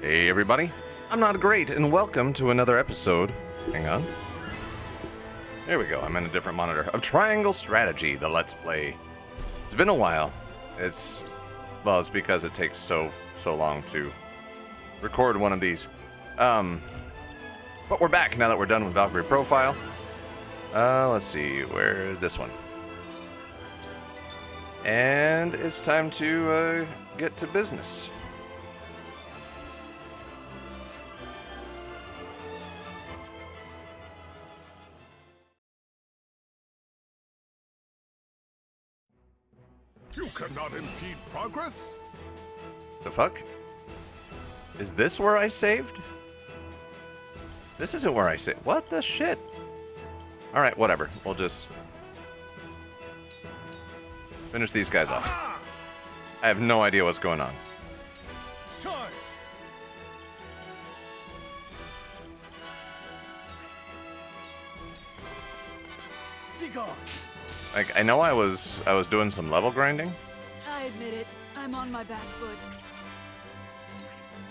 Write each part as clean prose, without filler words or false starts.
Hey everybody, I'm Not Great, and welcome to another episode. Hang on. There we go, I'm in a different monitor. Of Triangle Strategy, the Let's Play. It's been a while. It's because it takes so long to record one of these. But we're back now that we're done with Valkyrie Profile. Let's see, this one. And it's time to get to business. You cannot impede progress? The fuck? Is this where I saved? This isn't where I saved. What the shit? Alright, whatever. We'll just finish these guys off. Aha! I have no idea what's going on. Charge! Be gone! Like, I know I was doing some level grinding. I admit it. I'm on my back foot.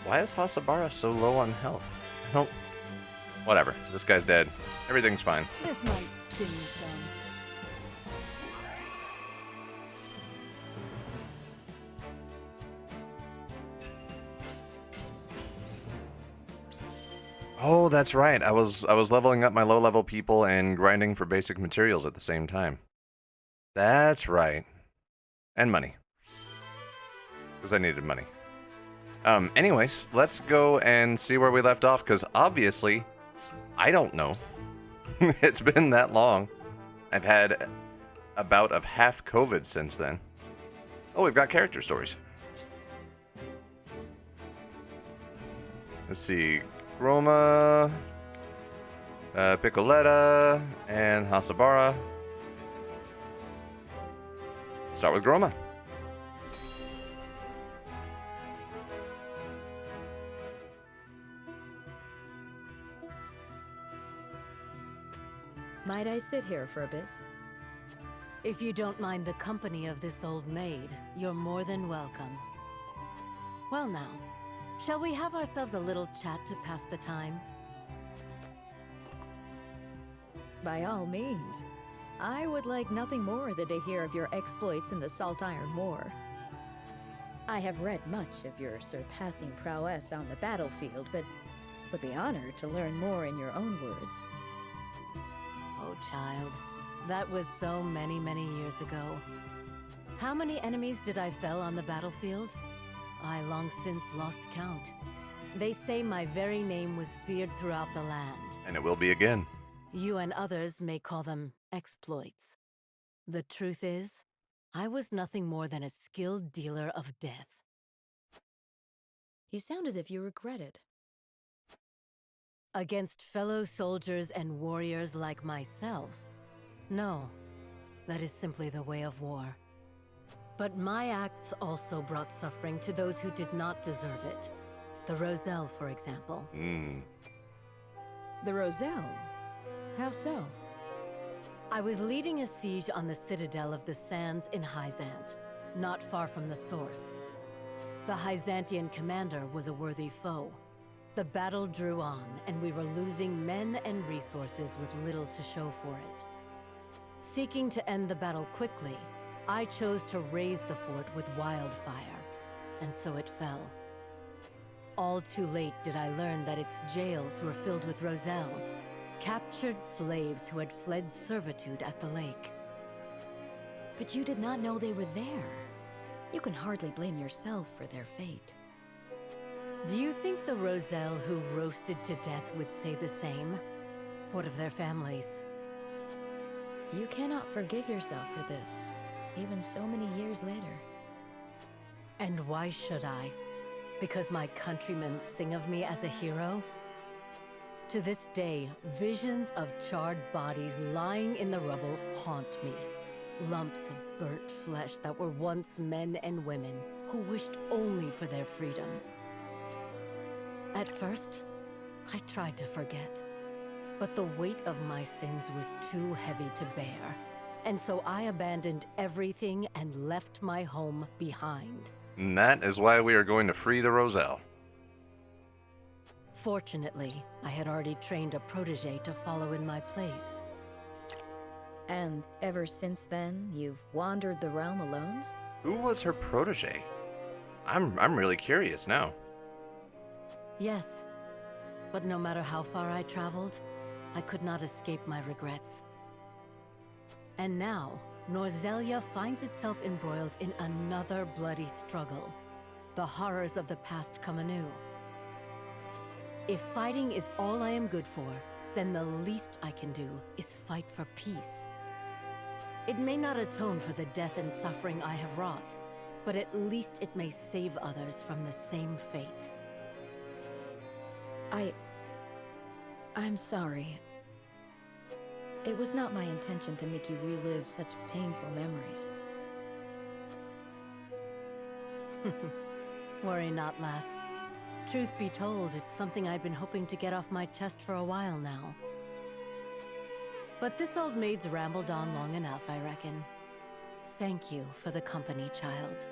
Why is Hossabara so low on health? I don't... Whatever. This guy's dead. Everything's fine. This might sting some. Oh, that's right. I was leveling up my low-level people and grinding for basic materials at the same time. That's right. And money. Because I needed money. Anyways, let's go and see where we left off, because obviously, I don't know. It's been that long. I've had a bout of half COVID since then. Oh, we've got character stories. Let's see. Groma, Piccoletta, and Hossabara. Start with Groma. Might I sit here for a bit? If you don't mind the company of this old maid, you're more than welcome. Well now, shall we have ourselves a little chat to pass the time? By all means. I would like nothing more than to hear of your exploits in the Salt Iron War. I have read much of your surpassing prowess on the battlefield, but would be honored to learn more in your own words. Oh, child. That was so many years ago. How many enemies did I fell on the battlefield? I long since lost count. They say my very name was feared throughout the land. And it will be again. You and others may call them exploits. The truth is, I was nothing more than a skilled dealer of death. You sound as if you regret it. Against fellow soldiers and warriors like myself? No, that is simply the way of war. But my acts also brought suffering to those who did not deserve it. The Roselle, for example. The Roselle? How so? I was leading a siege on the citadel of the Sands in Hyzant, not far from the source. The Hyzantian commander was a worthy foe. The battle drew on, and we were losing men and resources with little to show for it. Seeking to end the battle quickly, I chose to raise the fort with wildfire, and so it fell. All too late did I learn that its jails were filled with Roselle, captured slaves who had fled servitude at the lake. But you did not know they were there. You can hardly blame yourself for their fate. Do you think the Roselle who roasted to death would say the same? What of their families? You cannot forgive yourself for this, even so many years later. And why should I? Because my countrymen sing of me as a hero? To this day, visions of charred bodies lying in the rubble haunt me. Lumps of burnt flesh that were once men and women who wished only for their freedom. At first, I tried to forget, but the weight of my sins was too heavy to bear, and so I abandoned everything and left my home behind. And that is why we are going to free the Roselle. Fortunately, I had already trained a protege to follow in my place. And ever since then, you've wandered the realm alone? Who was her protege? I'm really curious now. Yes, but no matter how far I traveled, I could not escape my regrets. And now, Norzelia finds itself embroiled in another bloody struggle. The horrors of the past come anew. If fighting is all I am good for, then the least I can do is fight for peace. It may not atone for the death and suffering I have wrought, but at least it may save others from the same fate. I'm sorry. It was not my intention to make you relive such painful memories. Worry not, lass. Truth be told, it's something I'd been hoping to get off my chest for a while now. But this old maid's rambled on long enough, I reckon. Thank you for the company, child.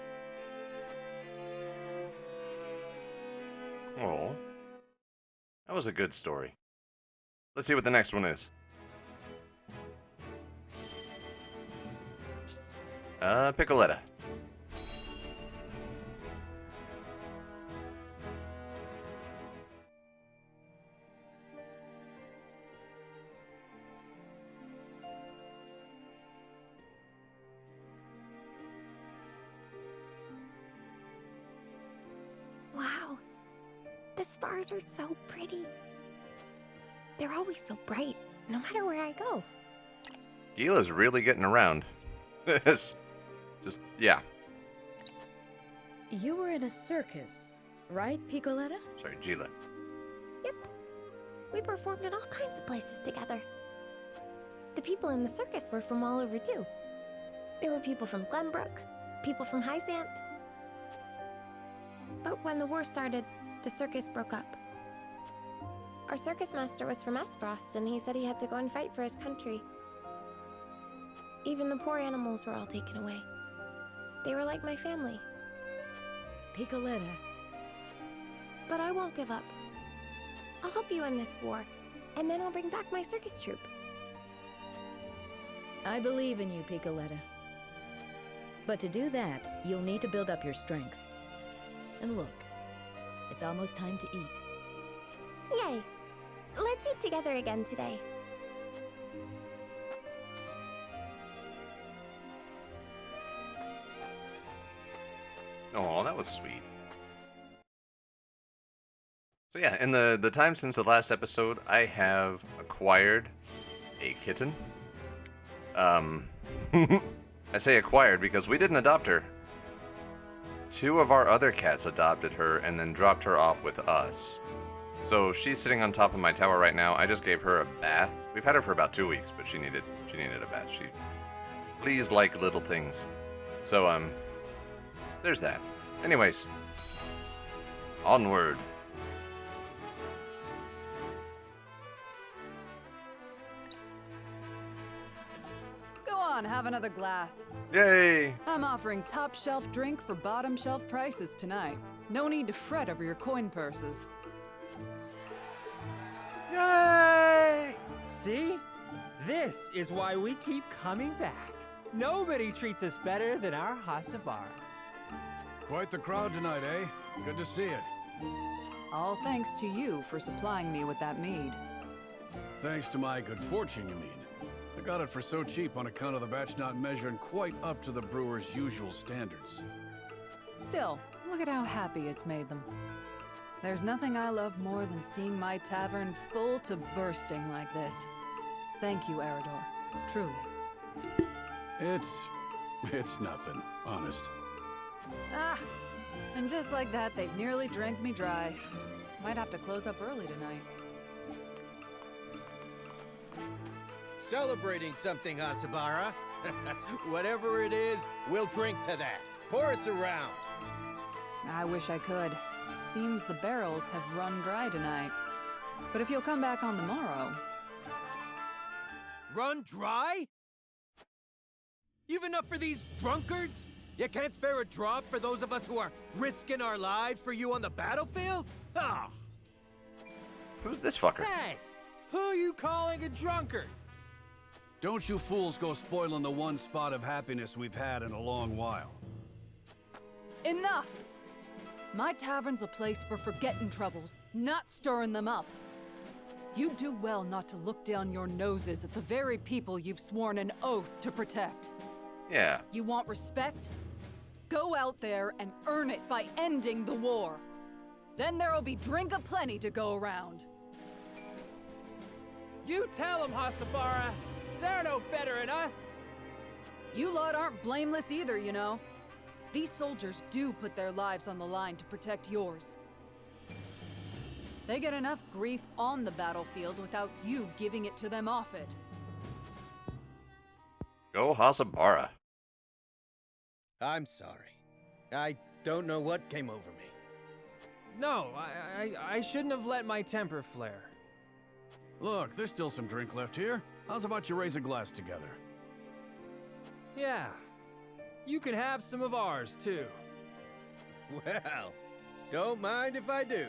Oh. That was a good story. Let's see what the next one is. Piccoletta. Wow, the stars are so pretty. They're always so bright, no matter where I go. Gila's really getting around. Yeah. You were in a circus, right, Piccoletta? Sorry, Gila. Yep, we performed in all kinds of places together. The people in the circus were from all over too. There were people from Glenbrook, people from Hyzant. But when the war started, the circus broke up. Our circus master was from Esfrost, and he said he had to go and fight for his country. Even the poor animals were all taken away. They were like my family. Piccoletta. But I won't give up. I'll help you in this war, and then I'll bring back my circus troupe. I believe in you, Piccoletta. But to do that, you'll need to build up your strength. And look, it's almost time to eat. Yay! Let's eat together again today. Oh, that was sweet. So yeah, in the time since the last episode, I have acquired a kitten. I say acquired because we didn't adopt her. Two of our other cats adopted her and then dropped her off with us. So she's sitting on top of my tower right now. I just gave her a bath. We've had her for about 2 weeks, but she needed a bath. She please like little things. So there's that. Anyways, onward. Go on, have another glass. Yay! I'm offering top shelf drink for bottom shelf prices tonight. No need to fret over your coin purses. Yay! See? This is why we keep coming back. Nobody treats us better than our Hossabara. Quite the crowd tonight, eh? Good to see it. All thanks to you for supplying me with that mead. Thanks to my good fortune, you mean. I got it for so cheap on account of the batch not measuring quite up to the brewer's usual standards. Still, look at how happy it's made them. There's nothing I love more than seeing my tavern full to bursting like this. Thank you, Eridor. Truly. It's nothing, honest. Ah, and just like that, they've nearly drank me dry. Might have to close up early tonight. Celebrating something, Hossabara. Whatever it is, we'll drink to that. Pour us around. I wish I could. Seems the barrels have run dry tonight. But if you'll come back on the morrow... Run dry? You've enough for these drunkards? You can't spare a drop for those of us who are risking our lives for you on the battlefield? Ah! Who's this fucker? Hey! Who are you calling a drunkard? Don't you fools go spoiling the one spot of happiness we've had in a long while. Enough! My tavern's a place for forgetting troubles, not stirring them up. You do well not to look down your noses at the very people you've sworn an oath to protect. Yeah. You want respect? Go out there and earn it by ending the war. Then there'll be drink aplenty to go around. You tell them, Hossabara. They're no better than us. You lot aren't blameless either, you know. These soldiers do put their lives on the line to protect yours. They get enough grief on the battlefield without you giving it to them off it. Go Hossabara. I'm sorry. I don't know what came over me. No, I shouldn't have let my temper flare. Look, there's still some drink left here. How's about you raise a glass together? Yeah. You can have some of ours, too. Well, don't mind if I do.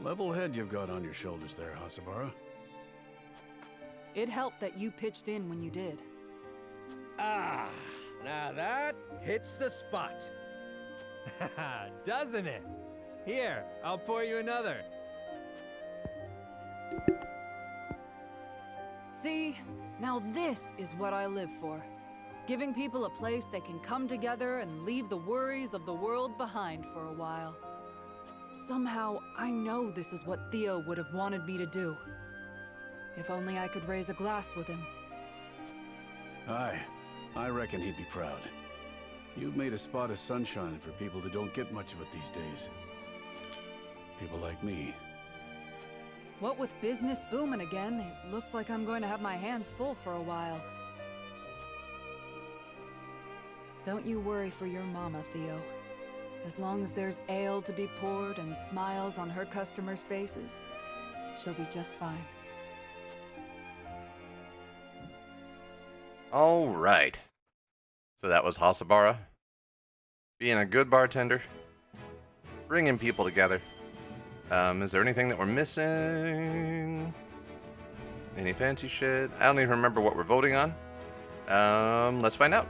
Level head you've got on your shoulders there, Hossabara. It helped that you pitched in when you did. Ah, now that hits the spot. Doesn't it? Here, I'll pour you another. See, now this is what I live for. Giving people a place they can come together and leave the worries of the world behind for a while. Somehow, I know this is what Theo would have wanted me to do. If only I could raise a glass with him. Aye, I reckon he'd be proud. You've made a spot of sunshine for people that don't get much of it these days. People like me. What with business booming again, it looks like I'm going to have my hands full for a while. Don't you worry for your mama, Theo. As long as there's ale to be poured and smiles on her customers' faces, she'll be just fine. All right. So that was Hossabara. Being a good bartender. Bringing people together. Is there anything that we're missing? Any fancy shit? I don't even remember what we're voting on. Let's find out.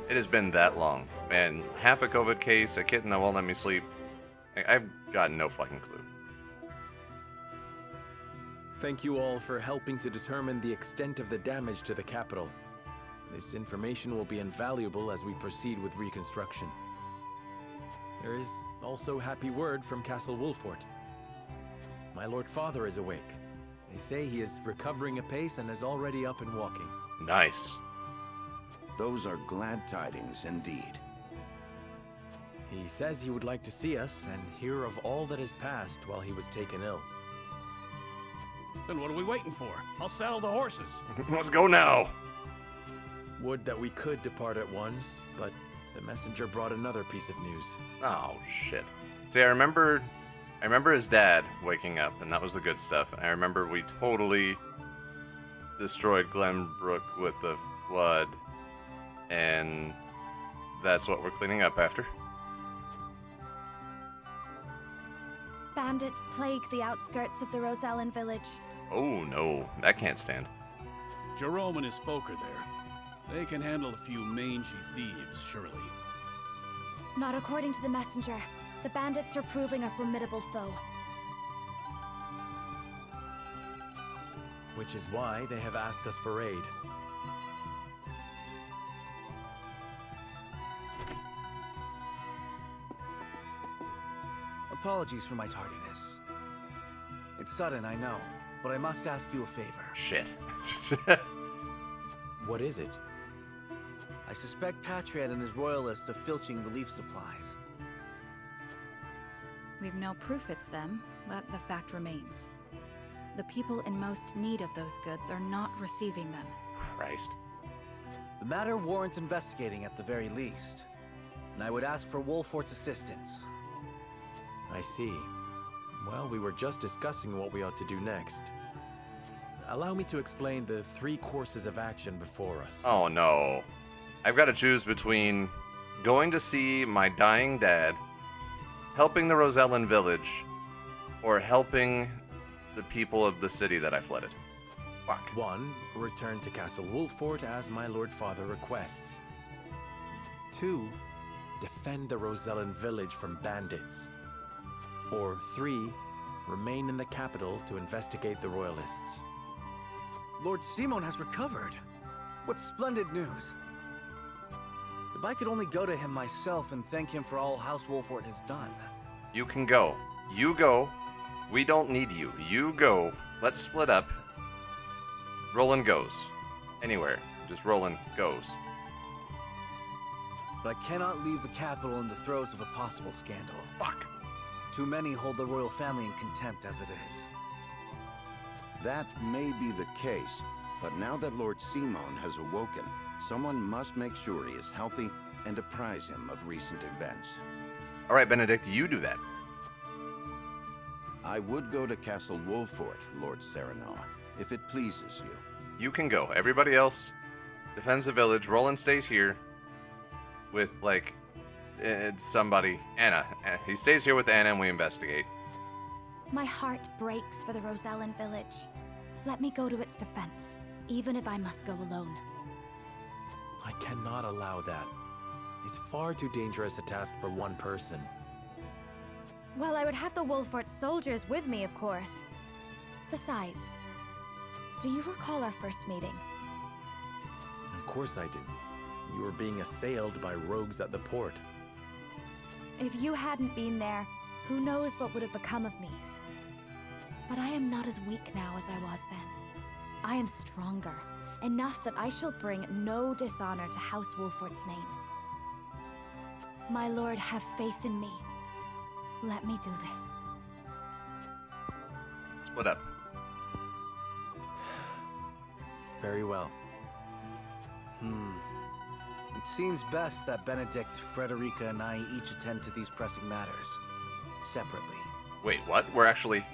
It has been that long. Man, half a COVID case, a kitten that won't let me sleep. I've got no fucking clue. Thank you all for helping to determine the extent of the damage to the capital. This information will be invaluable as we proceed with reconstruction. There is also happy word from Castle Wolfort. My Lord Father is awake. They say he is recovering apace and is already up and walking. Nice. Those are glad tidings indeed. He says he would like to see us and hear of all that has passed while he was taken ill. Then what are we waiting for? I'll saddle the horses. Let's go now. Would that we could depart at once, but the messenger brought another piece of news. Oh shit. See, I remember his dad waking up, and that was the good stuff. I remember we totally destroyed Glenbrook with the flood, and that's what we're cleaning up after. Bandits plague the outskirts of the Rosellan Village. Oh no, that can't stand. Jerome and his folk are there. They can handle a few mangy thieves, surely. Not according to the messenger. The bandits are proving a formidable foe. Which is why they have asked us for aid. Apologies for my tardiness. It's sudden, I know, but I must ask you a favor. Shit. What is it? I suspect Patriot and his Royalists of filching relief supplies. We've no proof it's them, but the fact remains. The people in most need of those goods are not receiving them. Christ. The matter warrants investigating at the very least, and I would ask for Wolfort's assistance. I see. Well, we were just discussing what we ought to do next. Allow me to explain the 3 courses of action before us. Oh no. I've got to choose between going to see my dying dad helping the Rosellan Village or helping the people of the city that I flooded? Fuck. 1. Return to Castle Wolffort as my Lord Father requests. 2. Defend the Rosellan Village from bandits. Or 3. Remain in the capital to investigate the Royalists. Lord Simon has recovered. What splendid news. If I could only go to him myself and thank him for all House Wolffort has done. You can go. You go. We don't need you. You go. Let's split up. Roland goes. Anywhere. Just Roland goes. But I cannot leave the capital in the throes of a possible scandal. Fuck. Too many hold the royal family in contempt as it is. That may be the case, but now that Lord Simon has awoken, someone must make sure he is healthy and apprise him of recent events. All right, Benedict, you do that. I would go to Castle Wolffort, Lord Serenoa, if it pleases you. You can go. Everybody else defends the village. Roland stays here with, like, somebody. Anna. He stays here with Anna and we investigate. My heart breaks for the Rosellan Village. Let me go to its defense, even if I must go alone. I cannot allow that. It's far too dangerous a task for one person. Well, I would have the Wolffort soldiers with me, of course. Besides, do you recall our first meeting? Of course I do. You were being assailed by rogues at the port. If you hadn't been there, who knows what would have become of me. But I am not as weak now as I was then. I am stronger, enough that I shall bring no dishonor to House Wolffort's name. My lord, have faith in me. Let me do this. Split up. Very well. It seems best that Benedict, Frederica, and I each attend to these pressing matters. Separately. Wait, what? We're actually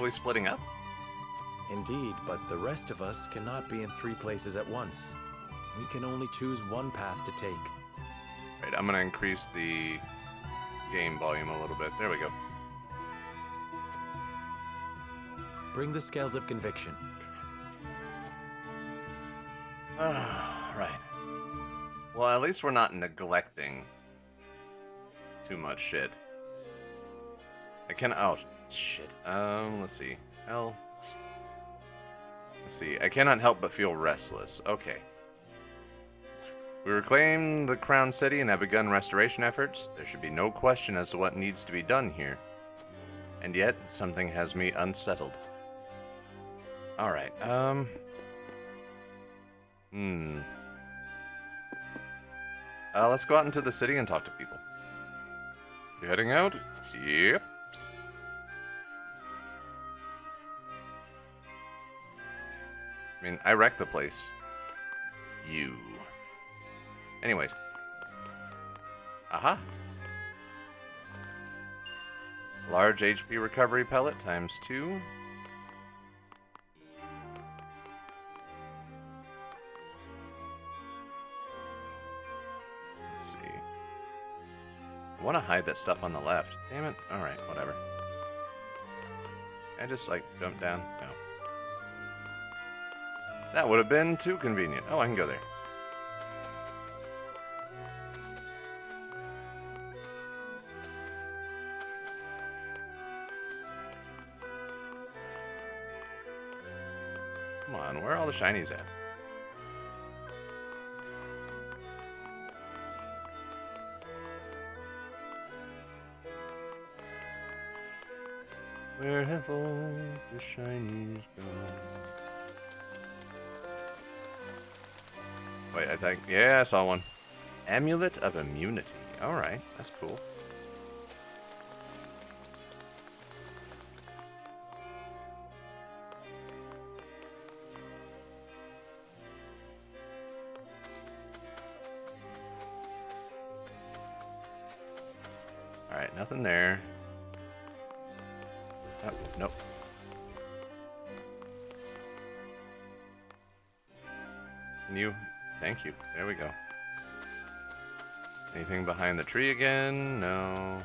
splitting up? Indeed, but the rest of us cannot be in 3 places at once. We can only choose one path to take. Right, I'm gonna increase the game volume a little bit. There we go. Bring the scales of conviction. Right. Well, at least we're not neglecting too much shit. I can. Oh, shit. Let's see. Hell. Let's see. I cannot help but feel restless. Okay. We reclaimed the Crown City and have begun restoration efforts. There should be no question as to what needs to be done here. And yet, something has me unsettled. Alright, let's go out into the city and talk to people. You heading out? Yep. I mean, I wrecked the place. You. Anyways. Aha. Large HP recovery pellet times 2. Let's see. I want to hide that stuff on the left. Damn it. Alright, whatever. I just, like, jump down? No. That would have been too convenient. Oh, I can go there. Come on, where are all the shinies at? Where have all the shinies gone? Wait, I think... Yeah, I saw one. Amulet of Immunity. Alright, that's cool. Alright, nothing there. Oh, nope. Can you... Thank you. There we go. Anything behind the tree again? No.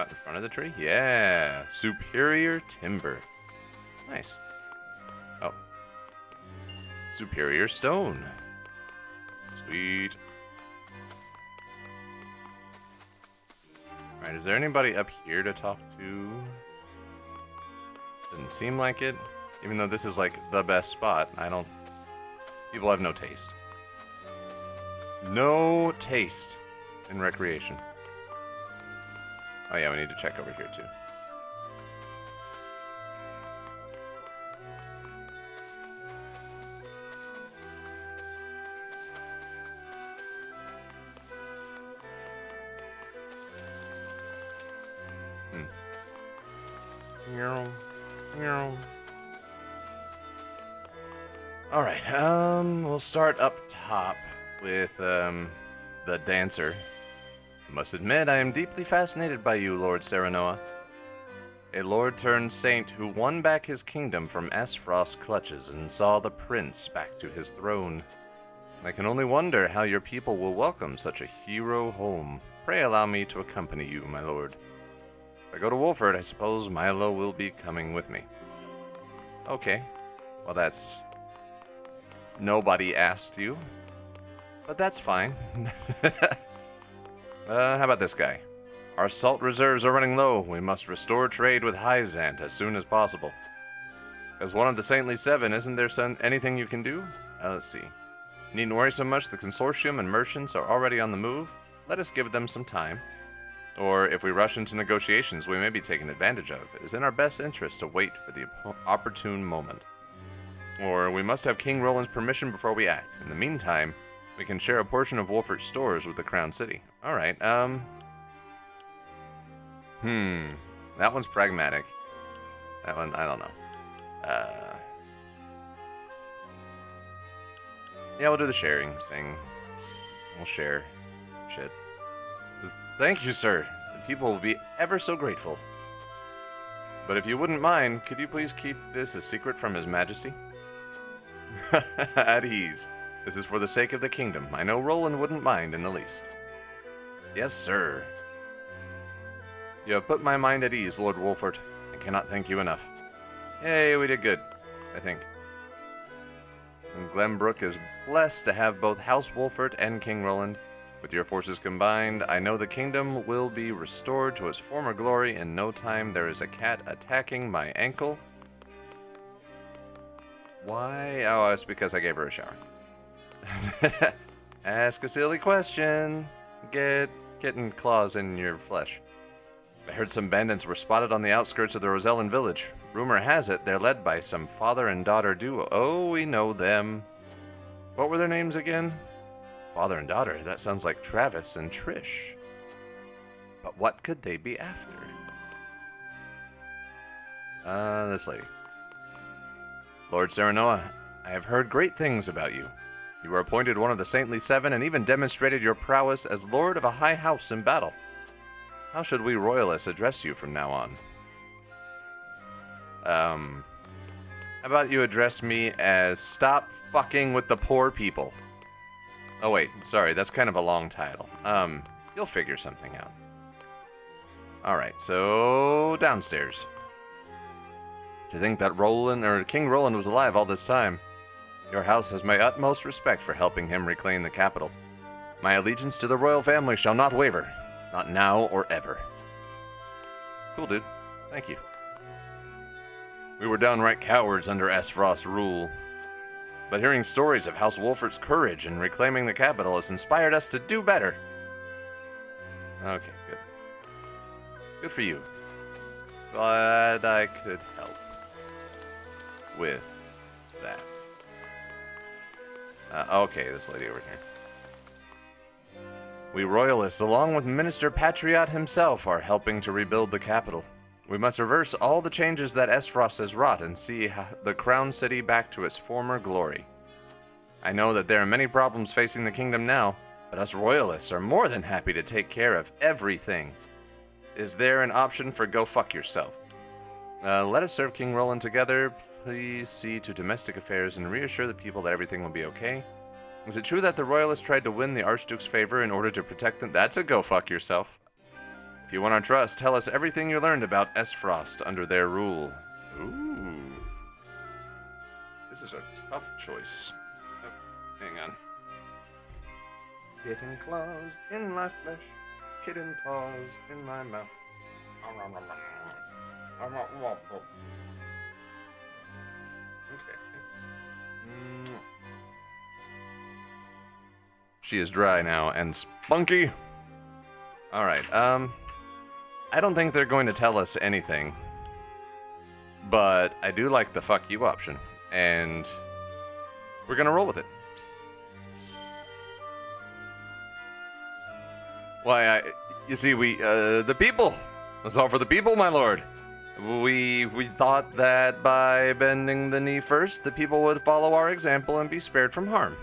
out in front of the tree? Yeah. Superior timber. Nice. Oh. Superior stone. Sweet. Alright, is there anybody up here to talk to? Doesn't seem like it. Even though this is like the best spot, people have no taste. No taste in recreation. Oh yeah, we need to check over here too. Alright, we'll start up top with, the dancer. Must admit, I am deeply fascinated by you, Lord Serenoa. A lord-turned-saint who won back his kingdom from Aesfrost's clutches and saw the prince back to his throne. I can only wonder how your people will welcome such a hero home. Pray allow me to accompany you, my lord. If I go to Wolford, I suppose Milo will be coming with me. Okay. Well, that's... Nobody asked you. But that's fine. How about this guy? Our salt reserves are running low. We must restore trade with Hyzant as soon as possible. As one of the Saintly Seven, isn't there anything you can do? Let's see. Needn't worry so much. The consortium and merchants are already on the move. Let us give them some time. Or if we rush into negotiations, we may be taken advantage of. It is in our best interest to wait for the opportune moment. Or we must have King Roland's permission before we act. In the meantime, we can share a portion of Wolfert's stores with the Crown City. Alright, that one's pragmatic. That one, I don't know. Yeah, we'll do the sharing thing. We'll share shit. Thank you, sir. The people will be ever so grateful. But if you wouldn't mind, could you please keep this a secret from His Majesty? At ease. This is for the sake of the kingdom. I know Roland wouldn't mind in the least. Yes, sir. You have put my mind at ease, Lord Wolfert. I cannot thank you enough. Yay, we did good, I think. And Glenbrook is blessed to have both House Wolfert and King Roland. With your forces combined, I know the kingdom will be restored to its former glory in no time. There is a cat attacking my ankle. Why? Oh, it's because I gave her a shower. Ask a silly question. Getting claws in your flesh. I heard some bandits were spotted on the outskirts of the Rosellan Village. Rumor has it they're led by some father and daughter duo. Oh, we know them. What were their names again? Father and daughter. That sounds like Travis and Trish. But what could they be after? This lady. Lord Serenoa, I have heard great things about you. You were appointed one of the Saintly Seven and even demonstrated your prowess as Lord of a high house in battle. How should we Royalists address you from now on? How about you address me as Stop Fucking with the Poor People? Oh wait, sorry, that's kind of a long title. You'll figure something out. Alright, so downstairs. To think that King Roland was alive all this time. Your house has my utmost respect for helping him reclaim the capital. My allegiance to the royal family shall not waver. Not now or ever. Cool, dude. Thank you. We were downright cowards under Aesfrost's rule. But hearing stories of House Wolfert's courage in reclaiming the capital has inspired us to do better. Okay, good. Good for you. Glad I could help with that. Okay, this lady over here. We Royalists, along with Minister Patriot himself, are helping to rebuild the capital. We must reverse all the changes that Aesfrost has wrought and see the Crown City back to its former glory. I know that there are many problems facing the kingdom now, but us Royalists are more than happy to take care of everything. Is there an option for go fuck yourself? Let us serve King Roland together. Please see to domestic affairs and reassure the people that everything will be okay. Is it true that the Royalists tried to win the Archduke's favor in order to protect them? That's a go fuck yourself. If If you want our trust, tell us everything you learned about Esfrost under their rule. Ooh. This is a tough choice. Oh, hang on. Kitten claws in my flesh, kitten paws in my mouth. Okay. She is dry now and spunky. All right. I don't think they're going to tell us anything, but I do like the fuck you option, and we're gonna roll with it. Why, you see, the people. It's all for the people, my lord. We thought that by bending the knee first, the people would follow our example and be spared from harm.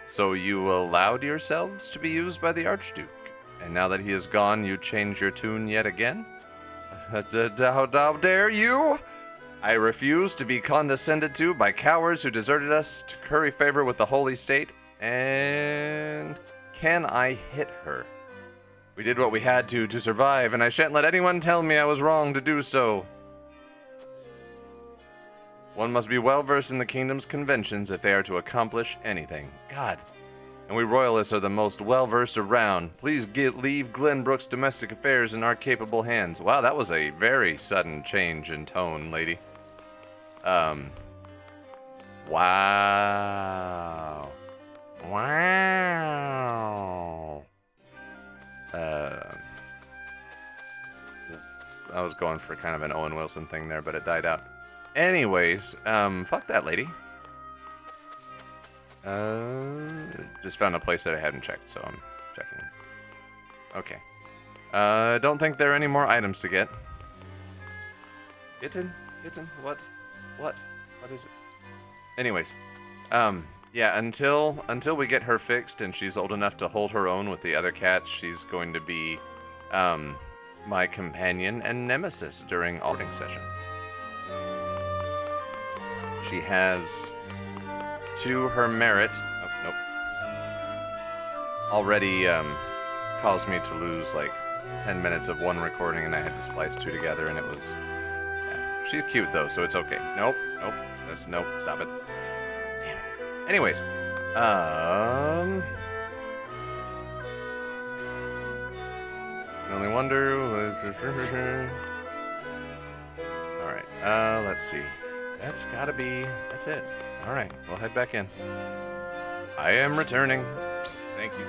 So you allowed yourselves to be used by the Archduke, and now that he is gone, you change your tune yet again? How dare you? I refuse to be condescended to by cowards who deserted us to curry favor with the Holy State, and can I hit her? We did what we had to survive, and I shan't let anyone tell me I was wrong to do so. One must be well-versed in the kingdom's conventions if they are to accomplish anything. God. And we Royalists are the most well-versed around. Please leave Glenbrook's domestic affairs in our capable hands. Wow, that was a very sudden change in tone, lady. Wow. Wow. I was going for kind of an Owen Wilson thing there, but it died out. Anyways, fuck that lady. Just found a place that I hadn't checked, so I'm checking. Okay. Don't think there are any more items to get. Kitten? What is it? Anyways, yeah, until we get her fixed and she's old enough to hold her own with the other cats, she's going to be, my companion and nemesis during all sessions. She has, to her merit, oh, nope, already caused me to lose like 10 minutes of one recording, and I had to splice two together, and it was, yeah. She's cute though, so it's okay. Nope, stop it. Damn it. Anyways, I only wonder. All right, let's see. That's it. All right, we'll head back in. I am returning. Thank you.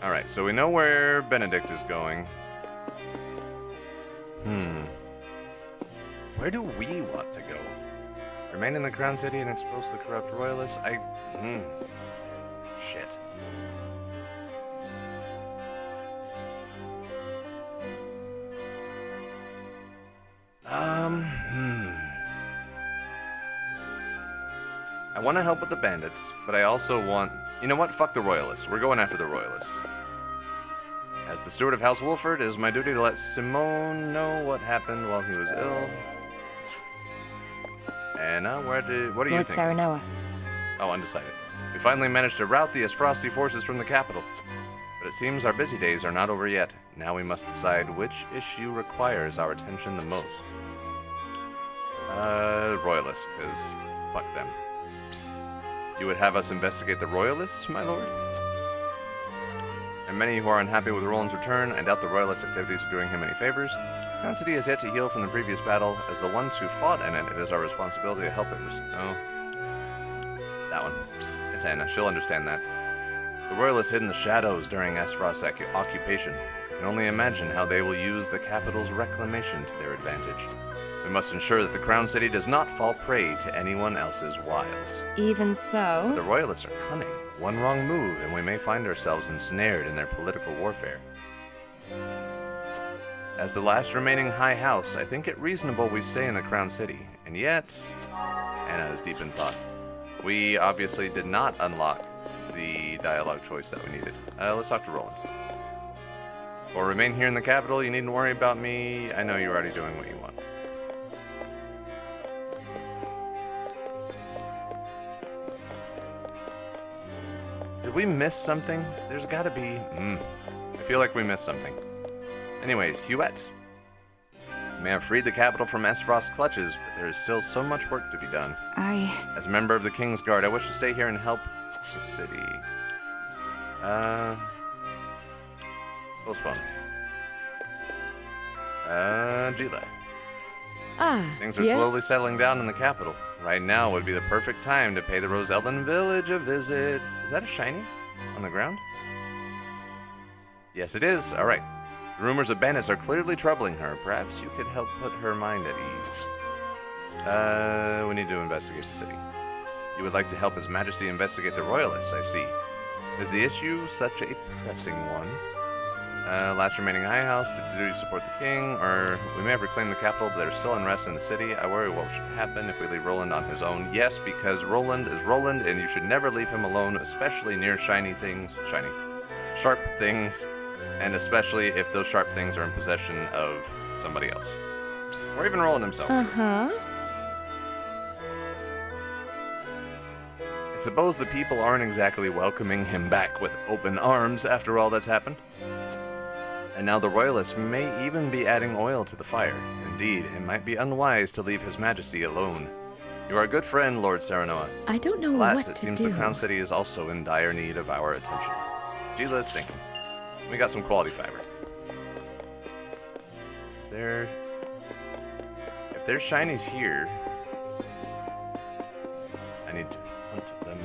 All right, so we know where Benedict is going. Where do we want to go? Remain in the Crown City and expose the corrupt Royalists? Shit. I want to help with the bandits, but I also want... You know what? Fuck the Royalists. We're going after the Royalists. As the steward of House Wolford, it is my duty to let Simone know what happened while he was ill. Anna, what are you thinking? Lord Saranoa. Oh, undecided. We finally managed to rout the Esfrosti forces from the capital. But it seems our busy days are not over yet. Now we must decide which issue requires our attention the most. Royalists, because fuck them. You would have us investigate the Royalists, my lord? And many who are unhappy with Roland's return, I doubt the Royalist activities are doing him any favors. Crown City has yet to heal from the previous battle. As the ones who fought in it, it is our responsibility to help it that one. It's Anna. She'll understand that. The Royalists hid in the shadows during Esfrost's occupation. I can only imagine how they will use the capital's reclamation to their advantage. We must ensure that the Crown City does not fall prey to anyone else's wiles. Even so... The Royalists are cunning. One wrong move, and we may find ourselves ensnared in their political warfare. As the last remaining High House, I think it reasonable we stay in the Crown City. And yet... Anna is deep in thought. We obviously did not unlock the dialogue choice that we needed. Let's talk to Roland. Or remain here in the capital, you needn't worry about me. I know you're already doing what you want. Did we miss something? There's gotta be... I feel like we missed something. Anyways, Huette. You may have freed the capital from Esfrost's clutches, but there is still so much work to be done. As a member of the King's Guard, I wish to stay here and help the city. Postpone. Gila. Things are slowly settling down in the capital. Right now would be the perfect time to pay the Rosellan Village a visit. Is that a shiny on the ground? Yes, it is. All right. The rumors of bandits are clearly troubling her. Perhaps you could help put her mind at ease. We need to investigate the city. You would like to help His Majesty investigate the Royalists, I see. Is the issue such a pressing one? Last remaining High House, do you support the king? Or we may have reclaimed the capital, but there's still unrest in the city. I worry what should happen if we leave Roland on his own. Yes, because Roland is Roland, and you should never leave him alone, especially near sharp things, and especially if those sharp things are in possession of somebody else. Or even Roland himself. I suppose the people aren't exactly welcoming him back with open arms after all that's happened. And now the Royalists may even be adding oil to the fire. Indeed, it might be unwise to leave His Majesty alone. You are a good friend, Lord Serenoa. I don't know Alas, what it to seems do. the Crown City is also in dire need of our attention. Gila is thinking. We got some quality fiber. Is there... If there's shinies here... I need to hunt them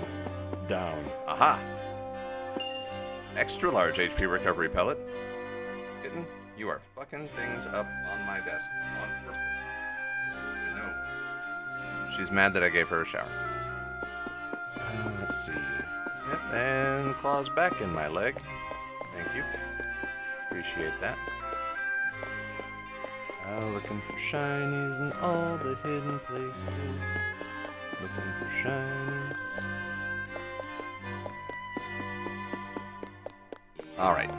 down. Aha! Extra large HP recovery pellet. Kitten, you are fucking things up on my desk on purpose. I know. She's mad that I gave her a shower. Let's see. Yep, and claws back in my leg. Thank you. Appreciate that. Looking for shinies in all the hidden places. Looking for shinies. Alright,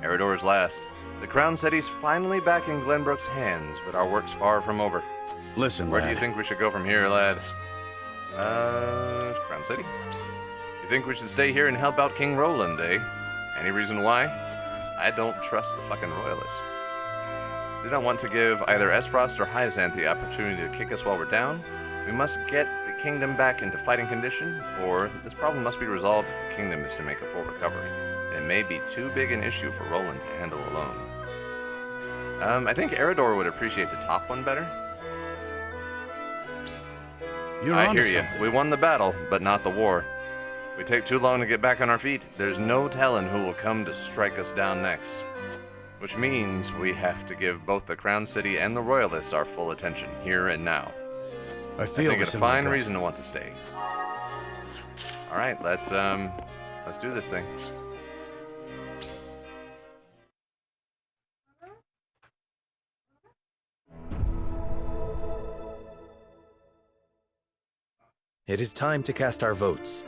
Eridor's last. The Crown City's finally back in Glenbrook's hands, but our work's far from over. Listen, Where lad. do you think we should go from here, lad? Crown City? You think we should stay here and help out King Roland, eh? Any reason why? 'Cause I don't trust the fucking Royalists. Do not want to give either Esfrost or Hyzanth the opportunity to kick us while we're down. We must get the kingdom back into fighting condition, or this problem must be resolved if the kingdom is to make a full recovery. It may be too big an issue for Roland to handle alone. I think Eridor would appreciate the top one better. I hear you. We won the battle, but not the war. We take too long to get back on our feet. There's no telling who will come to strike us down next. Which means we have to give both the Crown City and the Royalists our full attention, here and now. I think it's a fine reason to want to stay. Alright, let's do this thing. It is time to cast our votes.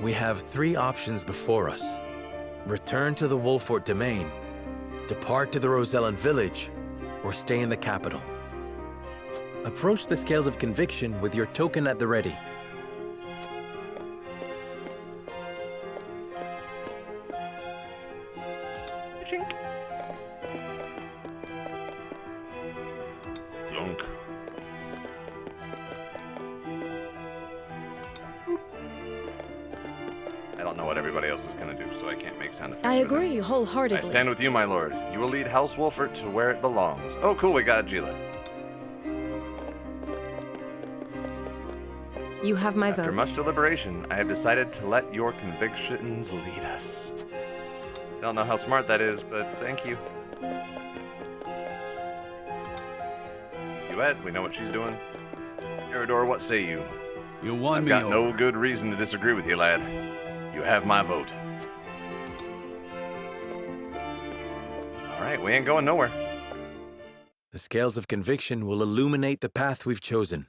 We have 3 options before us. Return to the Wolfort domain, depart to the Rosellan Village, or stay in the capital. Approach the scales of conviction with your token at the ready. Chink. Clunk. I don't know what everybody else is gonna do, so I can't make sound effects. I for them. agree wholeheartedly. I stand with you, my lord. You will lead House Wolfert to where it belongs. Oh, cool, we got Gila. You have my After vote. much deliberation, I have decided to let your convictions lead us. I don't know how smart that is, but thank you. Huette, we know what she's doing. Eridor, what say you? You won me I've got over. no good reason to disagree with you, lad. You have my vote. Alright, we ain't going nowhere. The scales of conviction will illuminate the path we've chosen.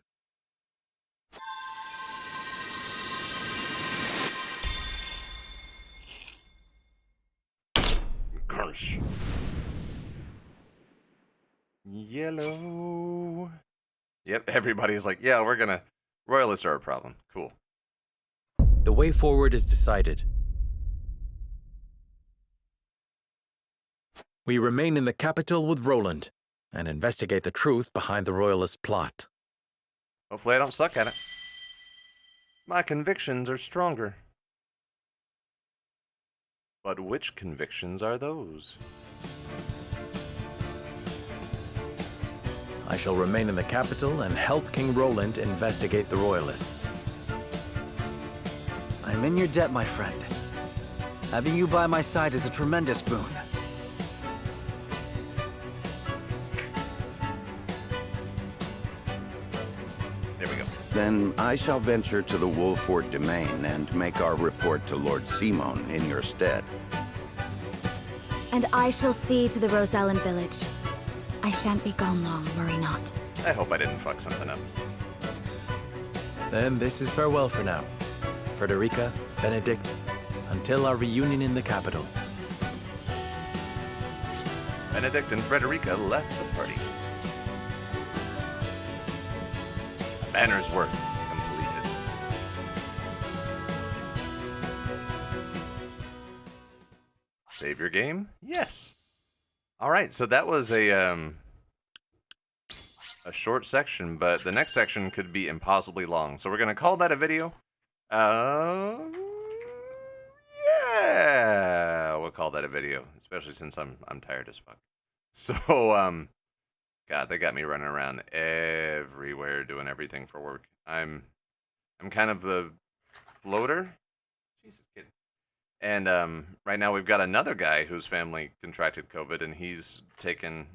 Curse. Yellow. Yep, everybody's like, yeah, we're gonna Royalists are a problem. Cool. The way forward is decided. We remain in the capital with Roland and investigate the truth behind the Royalist plot. Hopefully I don't suck at it. My convictions are stronger. But which convictions are those? I shall remain in the capital and help King Roland investigate the Royalists. I'm in your debt, my friend. Having you by my side is a tremendous boon. There we go. Then I shall venture to the Wolford domain and make our report to Lord Simon in your stead. And I shall see to the Rosellan Village. I shan't be gone long, worry not. I hope I didn't fuck something up. Then this is farewell for now. Frederica, Benedict, until our reunion in the capital. Benedict and Frederica left the party. Banner's work completed. Save your game? Yes. All right, so that was a short section, but the next section could be impossibly long. So we're gonna call that a video. Yeah, we'll call that a video, especially since I'm tired as fuck. So God, they got me running around everywhere doing everything for work. I'm kind of the floater. Jesus, kid. And right now we've got another guy whose family contracted COVID, and he's taken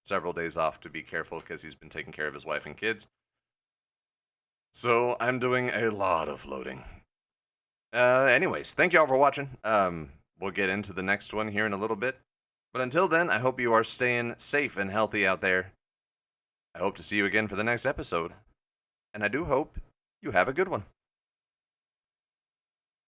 several days off to be careful because he's been taking care of his wife and kids. So I'm doing a lot of floating. Anyways, thank you all for watching. We'll get into the next one here in a little bit. But until then, I hope you are staying safe and healthy out there. I hope to see you again for the next episode. And I do hope you have a good one.